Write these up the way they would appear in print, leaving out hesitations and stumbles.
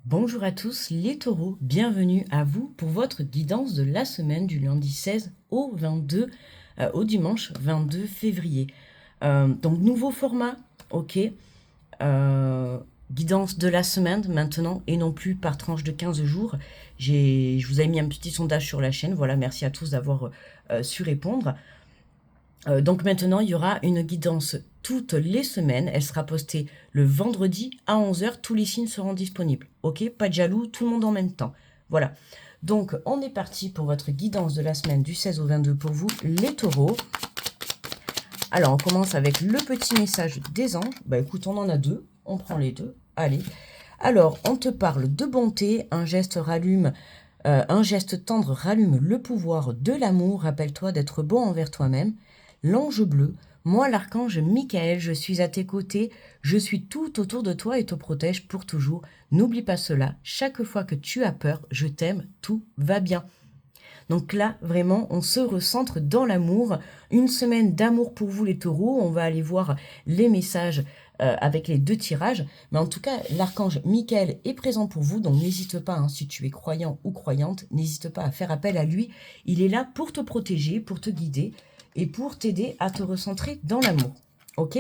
Bonjour à tous les taureaux, bienvenue à vous pour votre guidance de la semaine du lundi 16 au 22, au dimanche 22 février. Donc nouveau format, ok, guidance de la semaine maintenant et non plus par tranche de 15 jours. Je vous ai mis un petit sondage sur la chaîne, voilà, merci à tous d'avoir su répondre. Donc maintenant, il y aura une guidance toutes les semaines. Elle sera postée le vendredi à 11 h. Tous les signes seront disponibles. Ok, pas de jaloux, tout le monde en même temps. Voilà. Donc, on est parti pour votre guidance de la semaine du 16 au 22 pour vous, les taureaux. Alors, on commence avec le petit message des anges. Bah écoute, on en a deux. On prend les deux. Allez. Alors, on te parle de bonté. Un geste tendre rallume le pouvoir de l'amour. Rappelle-toi d'être bon envers toi-même. L'ange bleu, moi l'archange Michael, je suis à tes côtés, je suis tout autour de toi et te protège pour toujours. N'oublie pas cela, chaque fois que tu as peur, je t'aime, tout va bien. Donc là, vraiment, on se recentre dans l'amour. Une semaine d'amour pour vous les taureaux. On va aller voir les messages avec les deux tirages. Mais en tout cas, l'archange Michael est présent pour vous. Donc n'hésite pas, hein, si tu es croyant ou croyante, n'hésite pas à faire appel à lui. Il est là pour te protéger, pour te guider et pour t'aider à te recentrer dans l'amour. Ok ?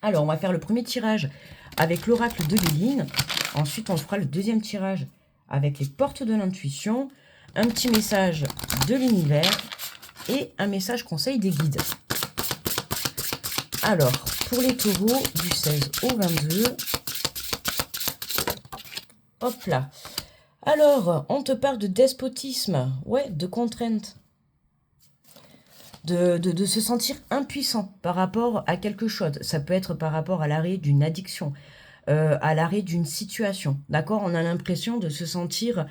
Alors, on va faire le premier tirage avec l'oracle de Léline. Ensuite, on fera le deuxième tirage avec les portes de l'intuition, un petit message de l'univers et un message conseil des guides. Alors, pour les taureaux du 16 au 22, hop là. Alors, on te parle de despotisme, ouais, de contrainte. De se sentir impuissant par rapport à quelque chose. Ça peut être par rapport à l'arrêt d'une addiction, à l'arrêt d'une situation, d'accord? On a l'impression de se sentir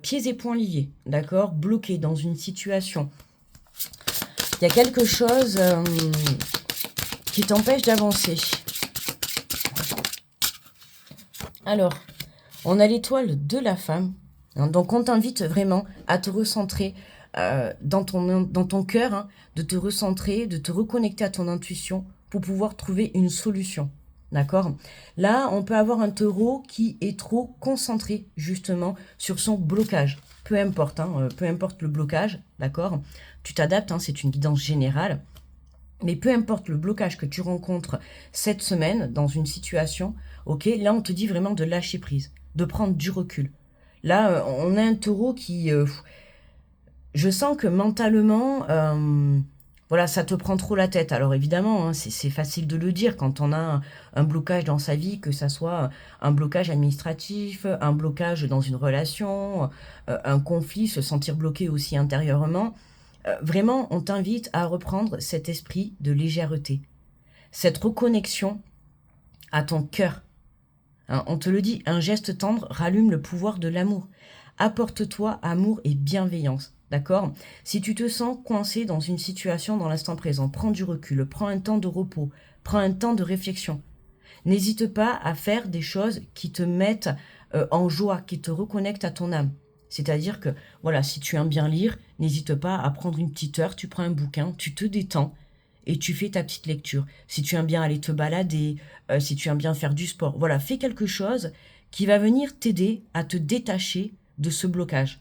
pieds et poings liés, d'accord? Bloqué dans une situation. Il y a quelque chose qui t'empêche d'avancer. Alors, on a l'étoile de la femme, hein, donc on t'invite vraiment à te recentrer dans ton cœur, hein, de te recentrer, de te reconnecter à ton intuition pour pouvoir trouver une solution. D'accord? Là, on peut avoir un taureau qui est trop concentré justement sur son blocage. Peu importe, hein, peu importe le blocage, d'accord? Tu t'adaptes, hein, c'est une guidance générale. Mais peu importe le blocage que tu rencontres cette semaine dans une situation, ok, là on te dit vraiment de lâcher prise, de prendre du recul. Là, on a un taureau qui, je sens que mentalement, voilà, ça te prend trop la tête. Alors évidemment, hein, c'est facile de le dire quand on a un blocage dans sa vie, que ça soit un blocage administratif, un blocage dans une relation, un conflit, se sentir bloqué aussi intérieurement. Vraiment, on t'invite à reprendre cet esprit de légèreté, cette reconnexion à ton cœur. Hein, on te le dit, un geste tendre rallume le pouvoir de l'amour. Apporte-toi amour et bienveillance. D'accord? Si tu te sens coincé dans une situation dans l'instant présent, prends du recul, prends un temps de repos, prends un temps de réflexion. N'hésite pas à faire des choses qui te mettent en joie, qui te reconnectent à ton âme. C'est-à-dire que, voilà, si tu aimes bien lire, n'hésite pas à prendre une petite heure, tu prends un bouquin, tu te détends et tu fais ta petite lecture. Si tu aimes bien aller te balader, si tu aimes bien faire du sport, voilà, fais quelque chose qui va venir t'aider à te détacher de ce blocage.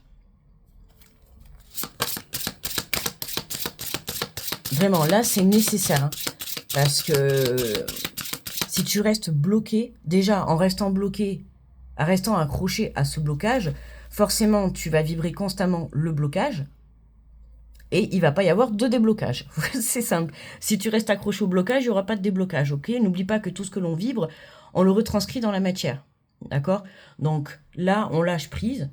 Vraiment, là, c'est nécessaire, hein, parce que si tu restes bloqué, déjà, en restant bloqué, en restant accroché à ce blocage, forcément, tu vas vibrer constamment le blocage et il va pas y avoir de déblocage. C'est simple. Si tu restes accroché au blocage, il n'y aura pas de déblocage, ok? N'oublie pas que tout ce que l'on vibre, on le retranscrit dans la matière, d'accord? Donc là, on lâche prise.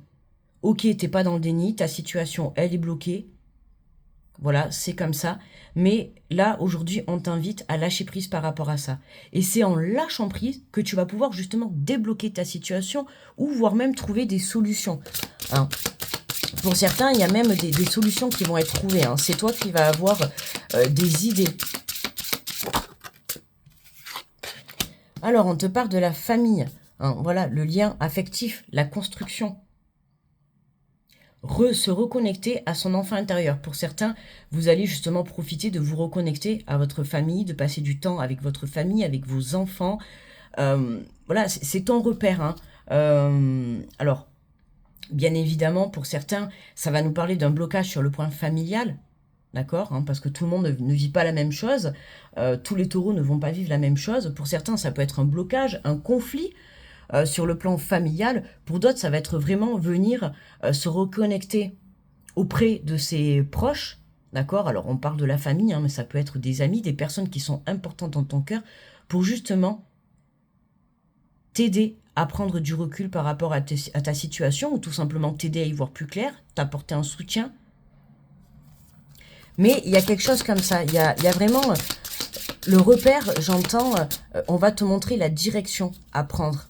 Ok, t'es pas dans le déni, ta situation, elle est bloquée. Voilà, c'est comme ça. Mais là, aujourd'hui, on t'invite à lâcher prise par rapport à ça. Et c'est en lâchant prise que tu vas pouvoir justement débloquer ta situation ou voire même trouver des solutions. Hein. Pour certains, il y a même des solutions qui vont être trouvées. Hein. C'est toi qui vas avoir des idées. Alors, on te parle de la famille. Hein. Voilà, le lien affectif, la construction. Se reconnecter à son enfant intérieur. Pour certains, vous allez justement profiter de vous reconnecter à votre famille, de passer du temps avec votre famille, avec vos enfants. Voilà, c'est ton repère. Hein. Alors, bien évidemment, pour certains, ça va nous parler d'un blocage sur le point familial, d'accord, hein, parce que tout le monde ne vit pas la même chose, tous les taureaux ne vont pas vivre la même chose. Pour certains, ça peut être un blocage, un conflit sur le plan familial. Pour d'autres, ça va être vraiment venir se reconnecter auprès de ses proches, d'accord. Alors, on parle de la famille, hein, mais ça peut être des amis, des personnes qui sont importantes dans ton cœur, pour justement t'aider à prendre du recul par rapport à ta situation, ou tout simplement t'aider à y voir plus clair, t'apporter un soutien. Mais il y a quelque chose comme ça, il y a vraiment le repère, j'entends, on va te montrer la direction à prendre.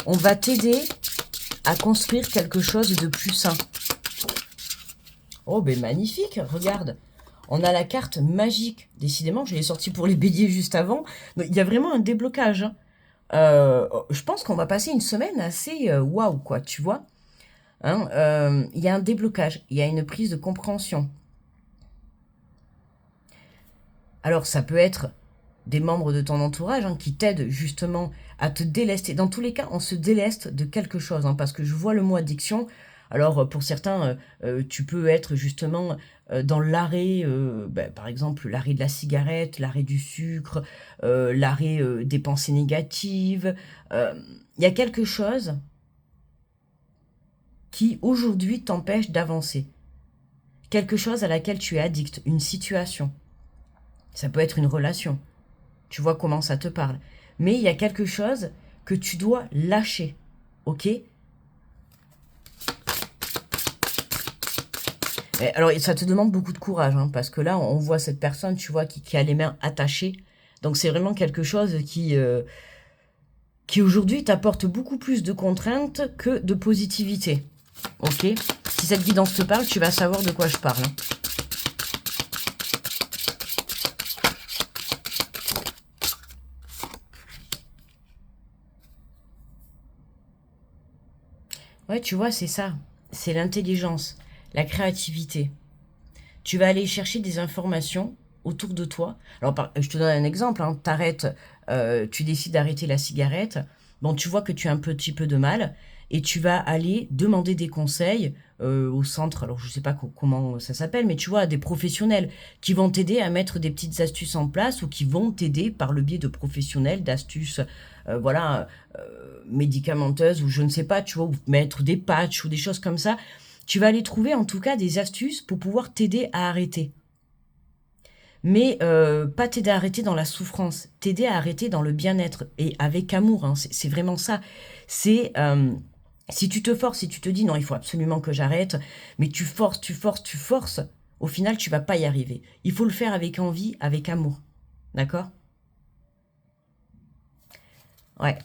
On va t'aider à construire quelque chose de plus sain. Oh, ben magnifique, regarde. On a la carte magique. Décidément, je l'ai sortie pour les béliers juste avant. Il y a vraiment un déblocage. Hein. Je pense qu'on va passer une semaine assez waouh, quoi, tu vois. Hein, il y a un déblocage, il y a une prise de compréhension. Alors, ça peut être des membres de ton entourage qui t'aident justement à te délester. Dans tous les cas, on se déleste de quelque chose, parce que je vois le mot addiction. Alors, pour certains, tu peux être justement dans l'arrêt, par exemple, l'arrêt de la cigarette, l'arrêt du sucre, l'arrêt des pensées négatives. Il y a quelque chose qui, aujourd'hui, t'empêche d'avancer. Quelque chose à laquelle tu es addict, une situation. Ça peut être une relation. Tu vois comment ça te parle. Mais il y a quelque chose que tu dois lâcher. Ok ? Alors, ça te demande beaucoup de courage, parce que là, on voit cette personne, tu vois, qui a les mains attachées. Donc, c'est vraiment quelque chose qui aujourd'hui t'apporte beaucoup plus de contraintes que de positivité. Ok ? Si cette guidance te parle, tu vas savoir de quoi je parle. Ouais, tu vois, c'est ça. C'est l'intelligence, la créativité. Tu vas aller chercher des informations autour de toi. Alors, je te donne un exemple. T'arrêtes, tu décides d'arrêter la cigarette. Bon, tu vois que tu as un petit peu de mal et tu vas aller demander des conseils au centre. Alors, je sais pas comment ça s'appelle, mais tu vois, des professionnels qui vont t'aider à mettre des petites astuces en place ou qui vont t'aider par le biais de professionnels, d'astuces, médicamenteuses ou je ne sais pas, tu vois, ou mettre des patchs ou des choses comme ça. Tu vas aller trouver en tout cas des astuces pour pouvoir t'aider à arrêter. Mais pas t'aider à arrêter dans la souffrance, t'aider à arrêter dans le bien-être et avec amour. C'est vraiment ça. C'est si tu te forces, si tu te dis non, il faut absolument que j'arrête, mais tu forces, au final tu vas pas y arriver. Il faut le faire avec envie, avec amour. D'accord ? Ouais,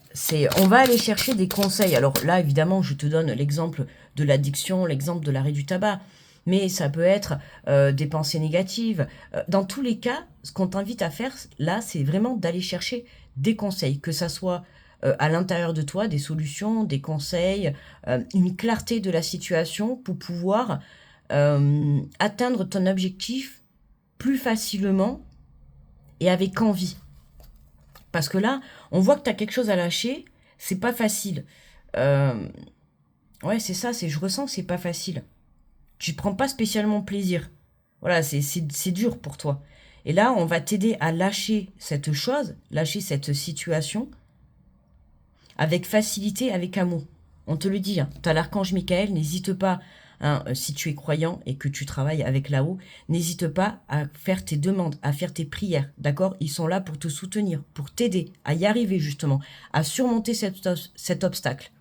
on va aller chercher des conseils. Alors là, évidemment, je te donne l'exemple de l'addiction, l'exemple de l'arrêt du tabac. Mais ça peut être des pensées négatives. Dans tous les cas, ce qu'on t'invite à faire, là, c'est vraiment d'aller chercher des conseils, que ça soit à l'intérieur de toi, des solutions, des conseils, une clarté de la situation pour pouvoir atteindre ton objectif plus facilement et avec envie. Parce que là, on voit que tu as quelque chose à lâcher, c'est pas facile. Ouais, c'est ça, je ressens que c'est pas facile. Tu prends pas spécialement plaisir. Voilà, c'est dur pour toi. Et là, on va t'aider à lâcher cette chose, lâcher cette situation, avec facilité, avec amour. On te le dit, tu as l'archange Michael, n'hésite pas, si tu es croyant et que tu travailles avec là-haut, n'hésite pas à faire tes demandes, à faire tes prières, d'accord ? Ils sont là pour te soutenir, pour t'aider à y arriver justement, à surmonter cet obstacle.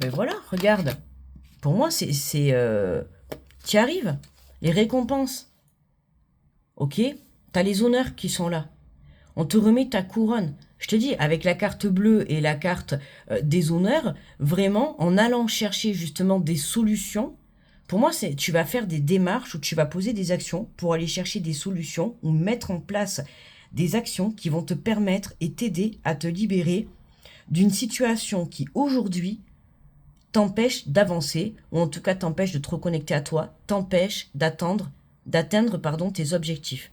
Mais voilà, regarde. Pour moi, t'y arrives. Les récompenses. Ok ? T'as les honneurs qui sont là. On te remet ta couronne. Je te dis, avec la carte bleue et la carte des honneurs, vraiment, en allant chercher justement des solutions, pour moi, tu vas faire des démarches ou tu vas poser des actions pour aller chercher des solutions ou mettre en place des actions qui vont te permettre et t'aider à te libérer d'une situation qui, aujourd'hui, t'empêche d'avancer, ou en tout cas t'empêche de te reconnecter à toi, t'empêche d'atteindre tes objectifs.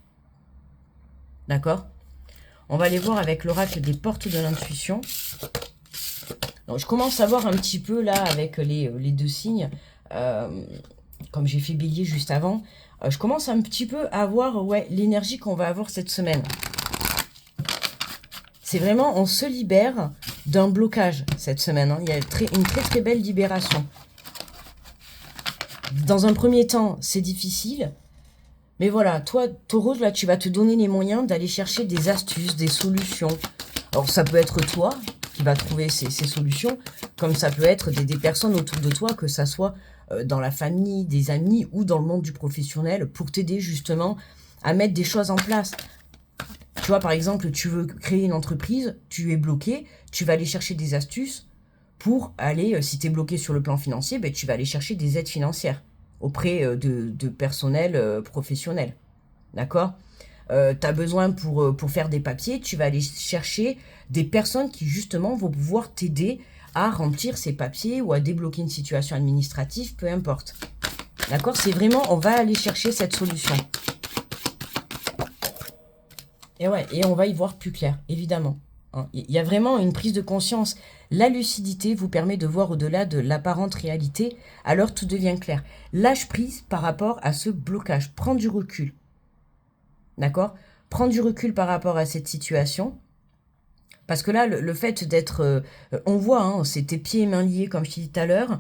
D'accord? On va aller voir avec l'oracle des portes de l'intuition. Donc, je commence à voir un petit peu là avec les deux signes, comme j'ai fait bélier juste avant. Je commence un petit peu à voir ouais, l'énergie qu'on va avoir cette semaine. C'est vraiment, on se libère d'un blocage cette semaine. Hein. Il y a une très très belle libération. Dans un premier temps, c'est difficile. Mais voilà, toi, Taureau, là, tu vas te donner les moyens d'aller chercher des astuces, des solutions. Alors, ça peut être toi qui vas trouver ces solutions, comme ça peut être des personnes autour de toi, que ça soit dans la famille, des amis ou dans le monde du professionnel, pour t'aider justement à mettre des choses en place. Tu vois, par exemple, tu veux créer une entreprise, tu es bloqué, tu vas aller chercher des astuces pour aller, si tu es bloqué sur le plan financier, ben, tu vas aller chercher des aides financières auprès de personnel professionnel. D'accord? Tu as besoin pour faire des papiers, tu vas aller chercher des personnes qui justement vont pouvoir t'aider à remplir ces papiers ou à débloquer une situation administrative, peu importe. D'accord? C'est vraiment, on va aller chercher cette solution. Et ouais, et on va y voir plus clair, évidemment. Il y a vraiment une prise de conscience. La lucidité vous permet de voir au-delà de l'apparente réalité, alors tout devient clair. Lâche prise par rapport à ce blocage. Prends du recul. D'accord? Prends du recul par rapport à cette situation. Parce que là, le fait d'être... on voit, hein, c'est tes pieds et mains liés, comme je t'ai dit tout à l'heure.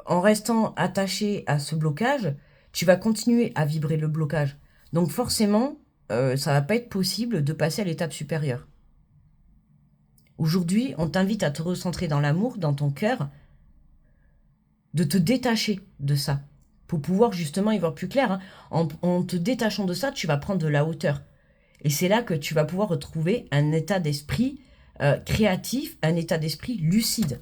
En restant attaché à ce blocage, tu vas continuer à vibrer le blocage. Donc forcément, ça va pas être possible de passer à l'étape supérieure. Aujourd'hui, on t'invite à te recentrer dans l'amour, dans ton cœur, de te détacher de ça, pour pouvoir justement y voir plus clair. Hein. En te détachant de ça, tu vas prendre de la hauteur. Et c'est là que tu vas pouvoir retrouver un état d'esprit créatif, un état d'esprit lucide.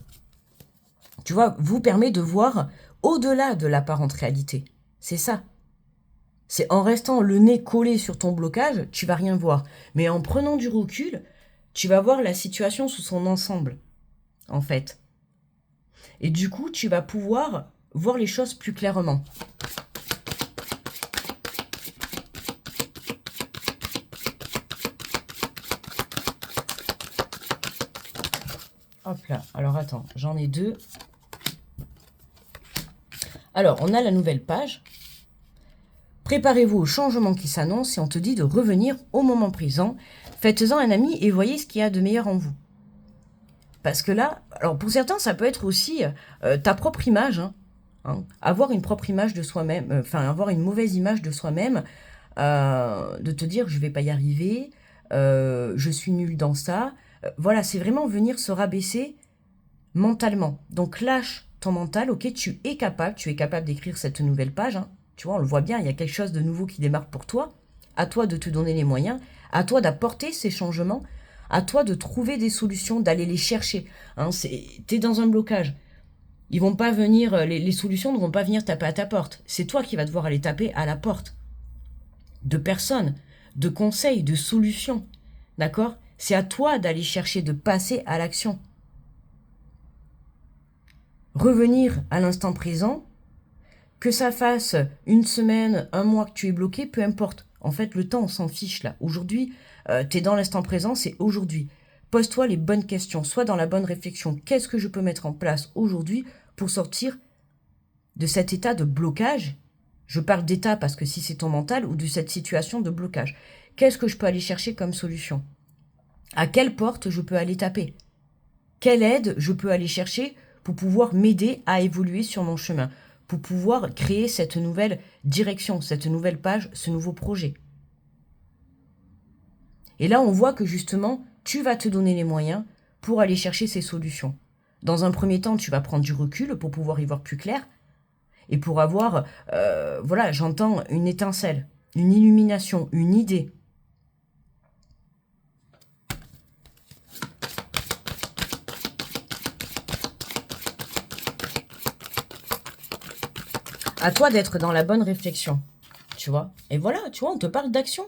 Tu vois, vous permet de voir au-delà de l'apparente réalité. C'est ça. C'est en restant le nez collé sur ton blocage, tu vas rien voir. Mais en prenant du recul, tu vas voir la situation sous son ensemble, en fait. Et du coup, tu vas pouvoir voir les choses plus clairement. Hop là, alors attends, j'en ai deux. Alors, on a la nouvelle page. Préparez-vous au changement qui s'annonce et on te dit de revenir au moment présent. Faites-en un ami et voyez ce qu'il y a de meilleur en vous. Parce que là, alors pour certains, ça peut être aussi ta propre image. Hein. Avoir une propre image de soi-même, enfin avoir une mauvaise image de soi-même, de te dire je vais pas y arriver, je suis nul dans ça. Voilà, c'est vraiment venir se rabaisser mentalement. Donc lâche ton mental, ok, tu es capable d'écrire cette nouvelle page. Hein. Tu vois, on le voit bien, il y a quelque chose de nouveau qui démarre pour toi. À toi de te donner les moyens, à toi d'apporter ces changements, à toi de trouver des solutions, d'aller les chercher. Hein, t'es dans un blocage. Ils vont pas venir, les solutions ne vont pas venir taper à ta porte. C'est toi qui vas devoir aller taper à la porte de personnes, de conseils, de solutions. D'accord? C'est à toi d'aller chercher, de passer à l'action. Revenir à l'instant présent, que ça fasse une semaine, un mois que tu es bloqué, peu importe. En fait, le temps, on s'en fiche là. Aujourd'hui, tu es dans l'instant présent, c'est aujourd'hui. Pose-toi les bonnes questions, sois dans la bonne réflexion. Qu'est-ce que je peux mettre en place aujourd'hui pour sortir de cet état de blocage? Je parle d'état parce que si c'est ton mental ou de cette situation de blocage. Qu'est-ce que je peux aller chercher comme solution? À quelle porte je peux aller taper? Quelle aide je peux aller chercher pour pouvoir m'aider à évoluer sur mon chemin, pour pouvoir créer cette nouvelle direction, cette nouvelle page, ce nouveau projet. Et là, on voit que justement, tu vas te donner les moyens pour aller chercher ces solutions. Dans un premier temps, tu vas prendre du recul pour pouvoir y voir plus clair et pour avoir, voilà, j'entends une étincelle, une illumination, une idée. À toi d'être dans la bonne réflexion, tu vois. Et voilà, tu vois, on te parle d'action.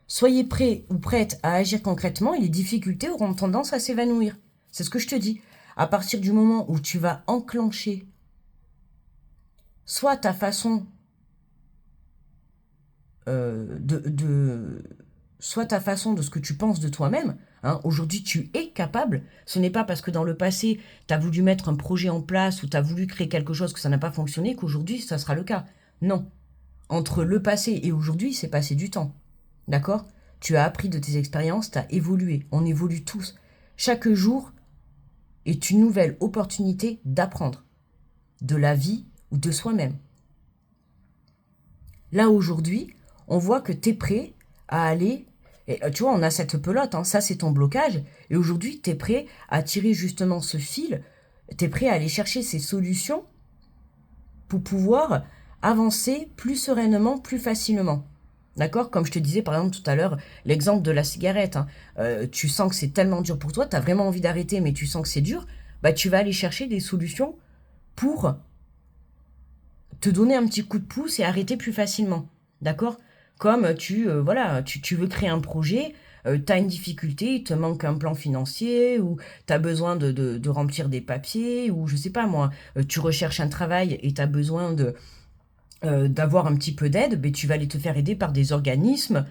Soyez prêts ou prêtes à agir concrètement et les difficultés auront tendance à s'évanouir. C'est ce que je te dis. À partir du moment où tu vas enclencher soit ta façon soit ta façon de ce que tu penses de toi-même. Hein. Aujourd'hui, tu es capable. Ce n'est pas parce que dans le passé, tu as voulu mettre un projet en place ou tu as voulu créer quelque chose que ça n'a pas fonctionné qu'aujourd'hui, ça sera le cas. Non. Entre le passé et aujourd'hui, c'est passé du temps. D'accord? Tu as appris de tes expériences, tu as évolué. On évolue tous. Chaque jour est une nouvelle opportunité d'apprendre de la vie ou de soi-même. Là, aujourd'hui, on voit que tu es prêt à aller... Et, tu vois, on a cette pelote, hein, ça c'est ton blocage. Et aujourd'hui, tu es prêt à tirer justement ce fil. Tu es prêt à aller chercher ces solutions pour pouvoir avancer plus sereinement, plus facilement. D'accord? Comme je te disais par exemple tout à l'heure, l'exemple de la cigarette. Hein. Tu sens que c'est tellement dur pour toi, tu as vraiment envie d'arrêter, mais tu sens que c'est dur. Bah, tu vas aller chercher des solutions pour te donner un petit coup de pouce et arrêter plus facilement. D'accord? Comme voilà, tu veux créer un projet, tu as une difficulté, il te manque un plan financier, ou tu as besoin de remplir des papiers, ou je sais pas moi, tu recherches un travail et tu as besoin d'avoir un petit peu d'aide, ben, tu vas aller te faire aider par des organismes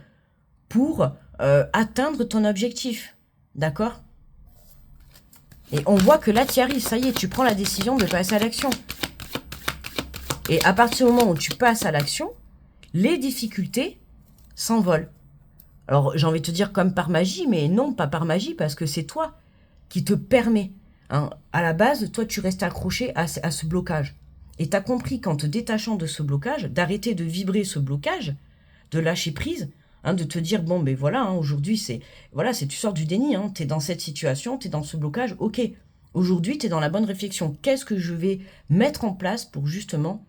pour atteindre ton objectif. D'accord? Et on voit que là, tu y arrives, ça y est, tu prends la décision de passer à l'action. Et à partir du moment où tu passes à l'action, les difficultés s'envolent. Alors, j'ai envie de te dire comme par magie, mais non, pas par magie, parce que c'est toi qui te permet. Hein. À la base, toi, tu restes accroché à ce blocage. Et tu as compris qu'en te détachant de ce blocage, d'arrêter de vibrer ce blocage, de lâcher prise, hein, de te dire, bon, ben voilà, hein, aujourd'hui, tu sors du déni, hein, tu es dans cette situation, tu es dans ce blocage, ok. Aujourd'hui, tu es dans la bonne réflexion. Qu'est-ce que je vais mettre en place pour justement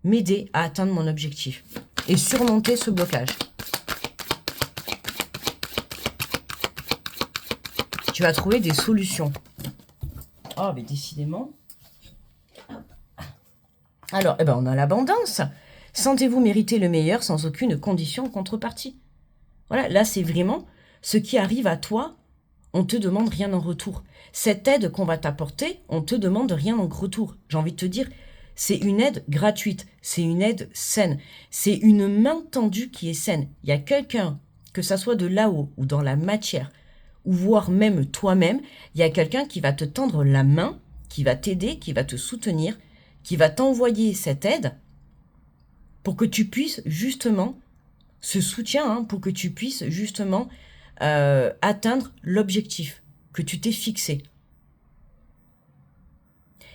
m'aider à atteindre mon objectif et surmonter ce blocage? Tu vas trouver des solutions. Oh, mais décidément. Alors, on a l'abondance. Sentez-vous mériter le meilleur sans aucune condition en contrepartie. Voilà, là, c'est vraiment ce qui arrive à toi. On ne te demande rien en retour. Cette aide qu'on va t'apporter, on ne te demande rien en retour. J'ai envie de te dire, c'est une aide gratuite. C'est une aide saine. C'est une main tendue qui est saine. Il y a quelqu'un, que ça soit de là-haut ou dans la matière, ou voire même toi-même, il y a quelqu'un qui va te tendre la main, qui va t'aider, qui va te soutenir, qui va t'envoyer cette aide pour que tu puisses justement, ce soutien, hein, pour que tu puisses justement atteindre l'objectif que tu t'es fixé.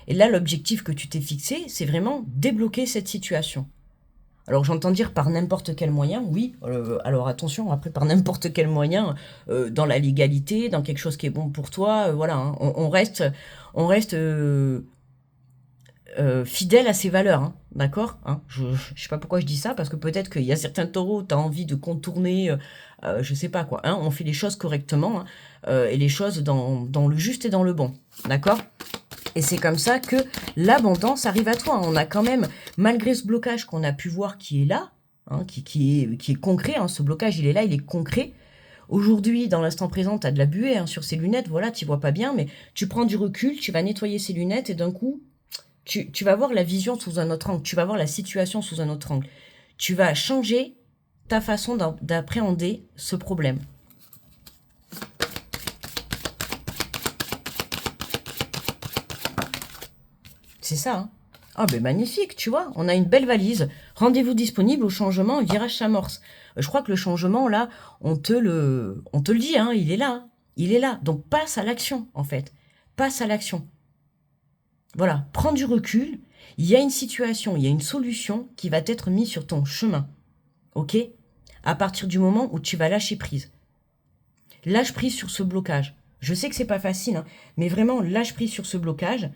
Et là, l'objectif que tu t'es fixé, c'est vraiment débloquer cette situation. Alors j'entends dire par n'importe quel moyen, oui, alors attention, après par n'importe quel moyen, dans la légalité, dans quelque chose qui est bon pour toi, voilà, hein, on reste fidèle à ses valeurs, hein, d'accord, hein, je sais pas pourquoi je dis ça, parce que peut-être qu'il y a certains taureaux, tu as envie de contourner, je sais pas quoi, hein, on fait les choses correctement, hein, et les choses dans le juste et dans le bon, d'accord? Et c'est comme ça que l'abondance arrive à toi. On a quand même, malgré ce blocage qu'on a pu voir qui est là, hein, qui est concret, hein, ce blocage il est là, il est concret. Aujourd'hui, dans l'instant présent, tu as de la buée hein, sur ces lunettes, voilà, tu vois pas bien, mais tu prends du recul, tu vas nettoyer ces lunettes et d'un coup, tu vas voir la vision sous un autre angle, tu vas voir la situation sous un autre angle. Tu vas changer ta façon d'appréhender ce problème. C'est ça, hein. Ah ben magnifique, tu vois, on a une belle valise. Rendez-vous disponible au changement, virage s'amorce. Je crois que le changement, là, on te le dit, hein, il est là. Hein. Il est là. Donc passe à l'action, en fait. Passe à l'action. Voilà, prends du recul. Il y a une situation, il y a une solution qui va être mise sur ton chemin. Ok? À partir du moment où tu vas lâcher prise. Lâche prise sur ce blocage. Je sais que c'est pas facile, hein, mais vraiment lâche prise sur ce blocage.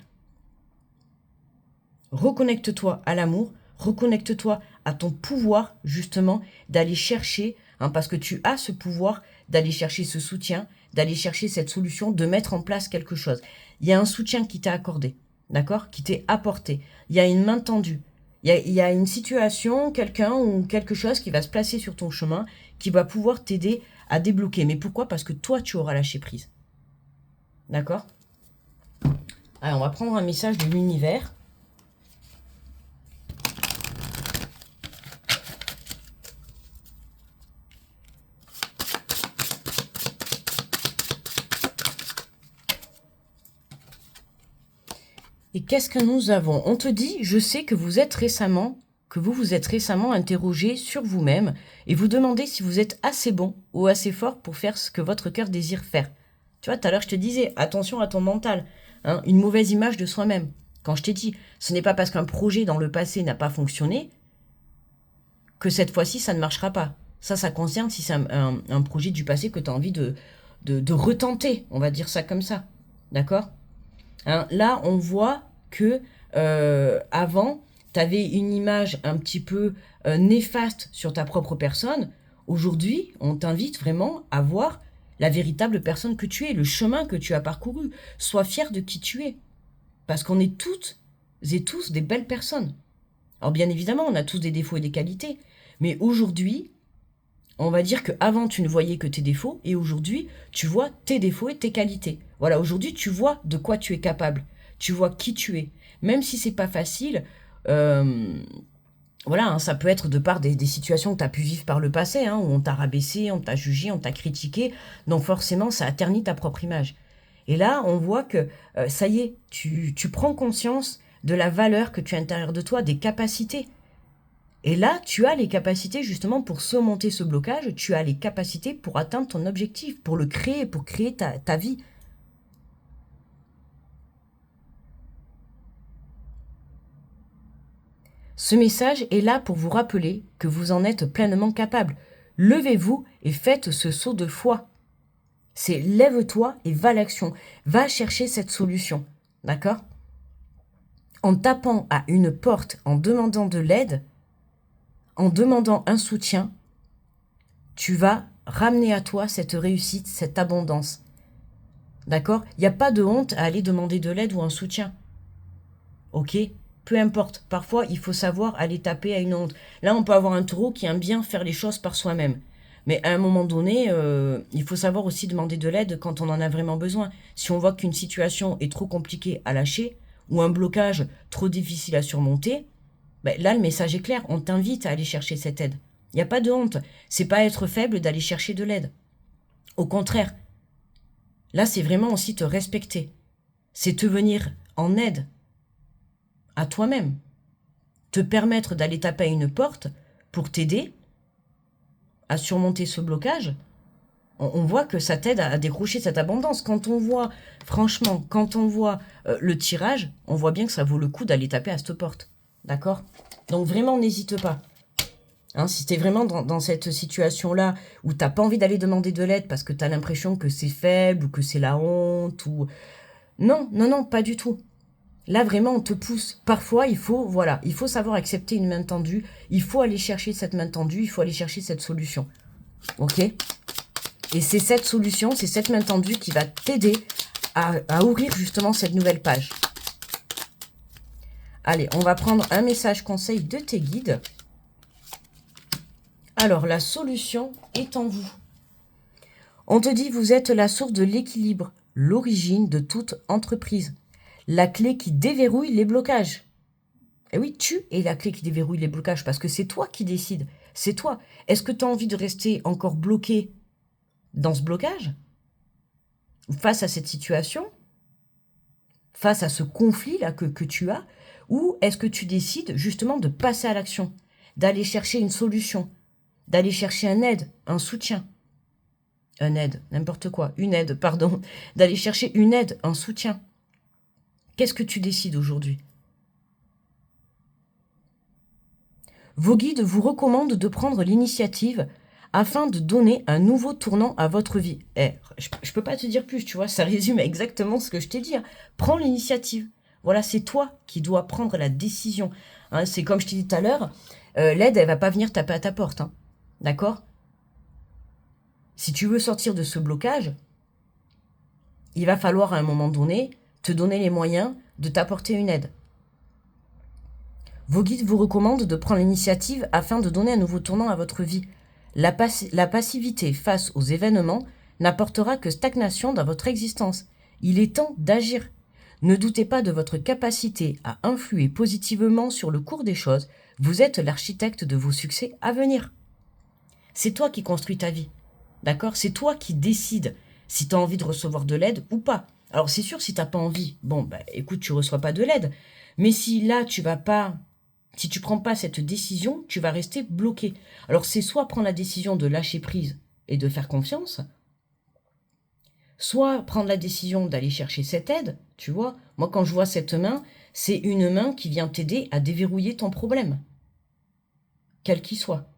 Reconnecte-toi à l'amour, reconnecte-toi à ton pouvoir justement d'aller chercher, hein, parce que tu as ce pouvoir d'aller chercher ce soutien, d'aller chercher cette solution, de mettre en place quelque chose. Il y a un soutien qui t'est accordé, d'accord, qui t'est apporté. Il y a une main tendue. Il y a une situation, quelqu'un ou quelque chose qui va se placer sur ton chemin, qui va pouvoir t'aider à débloquer. Mais pourquoi? Parce que toi, tu auras lâché prise. D'accord? Alors, on va prendre un message de l'univers. Et qu'est-ce que nous avons? On te dit, je sais que vous vous êtes récemment interrogé sur vous-même et vous demandez si vous êtes assez bon ou assez fort pour faire ce que votre cœur désire faire. Tu vois, tout à l'heure, je te disais, attention à ton mental, hein, une mauvaise image de soi-même. Quand je t'ai dit, ce n'est pas parce qu'un projet dans le passé n'a pas fonctionné que cette fois-ci, ça ne marchera pas. Ça concerne si c'est un projet du passé que tu as envie de retenter, on va dire ça comme ça. D'accord? Hein, là, on voit que avant, tu avais une image un petit peu néfaste sur ta propre personne. Aujourd'hui, on t'invite vraiment à voir la véritable personne que tu es, le chemin que tu as parcouru. Sois fier de qui tu es. Parce qu'on est toutes et tous des belles personnes. Alors bien évidemment, on a tous des défauts et des qualités. Mais aujourd'hui, on va dire qu'avant, tu ne voyais que tes défauts, et aujourd'hui, tu vois tes défauts et tes qualités. Voilà, aujourd'hui, tu vois de quoi tu es capable. Tu vois qui tu es. Même si c'est pas facile, voilà, hein, ça peut être de par des situations que tu as pu vivre par le passé, hein, où on t'a rabaissé, on t'a jugé, on t'a critiqué. Donc forcément, ça a terni ta propre image. Et là, on voit que ça y est, tu prends conscience de la valeur que tu as à l'intérieur de toi, des capacités. Et là, tu as les capacités justement pour surmonter ce blocage, tu as les capacités pour atteindre ton objectif, pour le créer, pour créer ta vie. Ce message est là pour vous rappeler que vous en êtes pleinement capable. Levez-vous et faites ce saut de foi. C'est lève-toi et va à l'action. Va chercher cette solution. D'accord? En tapant à une porte, en demandant de l'aide, en demandant un soutien, tu vas ramener à toi cette réussite, cette abondance. D'accord? Il n'y a pas de honte à aller demander de l'aide ou un soutien. Ok? Peu importe. Parfois, il faut savoir aller taper à une honte. Là, on peut avoir un taureau qui aime bien faire les choses par soi-même. Mais à un moment donné, il faut savoir aussi demander de l'aide quand on en a vraiment besoin. Si on voit qu'une situation est trop compliquée à lâcher ou un blocage trop difficile à surmonter, ben là, le message est clair. On t'invite à aller chercher cette aide. Il n'y a pas de honte. C'est pas être faible d'aller chercher de l'aide. Au contraire, là, c'est vraiment aussi te respecter. C'est te venir en aide à toi-même. Te permettre d'aller taper à une porte pour t'aider à surmonter ce blocage. On voit que ça t'aide à décrocher cette abondance. Quand on voit, franchement, quand on voit le tirage, on voit bien que ça vaut le coup d'aller taper à cette porte. D'accord? Donc vraiment, n'hésite pas. Hein, si t'es vraiment dans cette situation-là où t'as pas envie d'aller demander de l'aide parce que t'as l'impression que c'est faible ou que c'est la honte ou... Non, non, non, pas du tout. Là, vraiment, on te pousse. Parfois, il faut savoir accepter une main tendue. Il faut aller chercher cette main tendue. Il faut aller chercher cette solution. Ok? Et c'est cette solution, c'est cette main tendue qui va t'aider à ouvrir justement cette nouvelle page. Allez, on va prendre un message conseil de tes guides. Alors, la solution est en vous. On te dit, vous êtes la source de l'équilibre, l'origine de toute entreprise. La clé qui déverrouille les blocages. Et oui, tu es la clé qui déverrouille les blocages parce que c'est toi qui décides. C'est toi. Est-ce que tu as envie de rester encore bloqué dans ce blocage? Face à cette situation? Face à ce conflit-là que tu as? Ou est-ce que tu décides justement de passer à l'action? D'aller chercher une solution? D'aller chercher un aide, un soutien? Un aide, n'importe quoi. Une aide, pardon. D'aller chercher une aide, un soutien. Qu'est-ce que tu décides aujourd'hui? Vos guides vous recommandent de prendre l'initiative afin de donner un nouveau tournant à votre vie. Je peux pas te dire plus, tu vois, ça résume exactement ce que je t'ai dit. Hein. Prends l'initiative. Voilà, c'est toi qui dois prendre la décision. Hein, c'est comme je t'ai dit tout à l'heure, l'aide, elle va pas venir taper à ta porte. Hein. D'accord? Si tu veux sortir de ce blocage, il va falloir à un moment donné te donner les moyens de t'apporter une aide. Vos guides vous recommandent de prendre l'initiative afin de donner un nouveau tournant à votre vie. La passivité face aux événements n'apportera que stagnation dans votre existence. Il est temps d'agir. Ne doutez pas de votre capacité à influer positivement sur le cours des choses. Vous êtes l'architecte de vos succès à venir. C'est toi qui construis ta vie. D'accord? C'est toi qui décides si tu as envie de recevoir de l'aide ou pas. Alors c'est sûr, si t'as pas envie, bon, bah écoute, tu reçois pas de l'aide. Mais si là, si tu prends pas cette décision, tu vas rester bloqué. Alors c'est soit prendre la décision de lâcher prise et de faire confiance, soit prendre la décision d'aller chercher cette aide, tu vois. Moi, quand je vois cette main, c'est une main qui vient t'aider à déverrouiller ton problème, quel qu'il soit.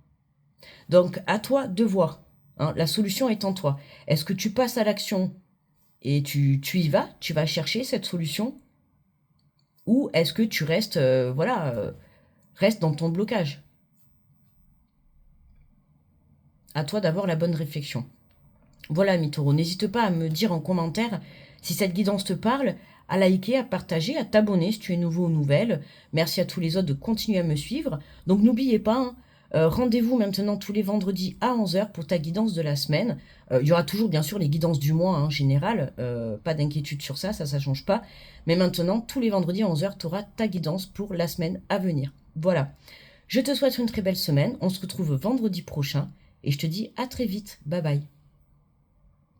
Donc, à toi de voir. Hein, la solution est en toi. Est-ce que tu passes à l'action et tu y vas, tu vas chercher cette solution, ou est-ce que tu restes, reste dans ton blocage? À toi d'avoir la bonne réflexion. Voilà, mes taureaux, n'hésite pas à me dire en commentaire si cette guidance te parle, à liker, à partager, à t'abonner si tu es nouveau ou nouvelle. Merci à tous les autres de continuer à me suivre. Donc n'oubliez pas, hein, rendez-vous maintenant tous les vendredis à 11h pour ta guidance de la semaine. Il y aura toujours bien sûr les guidances du mois en général, pas d'inquiétude sur ça, ça change pas. Mais maintenant, tous les vendredis à 11h, tu auras ta guidance pour la semaine à venir. Voilà, je te souhaite une très belle semaine, on se retrouve vendredi prochain et je te dis à très vite, bye bye.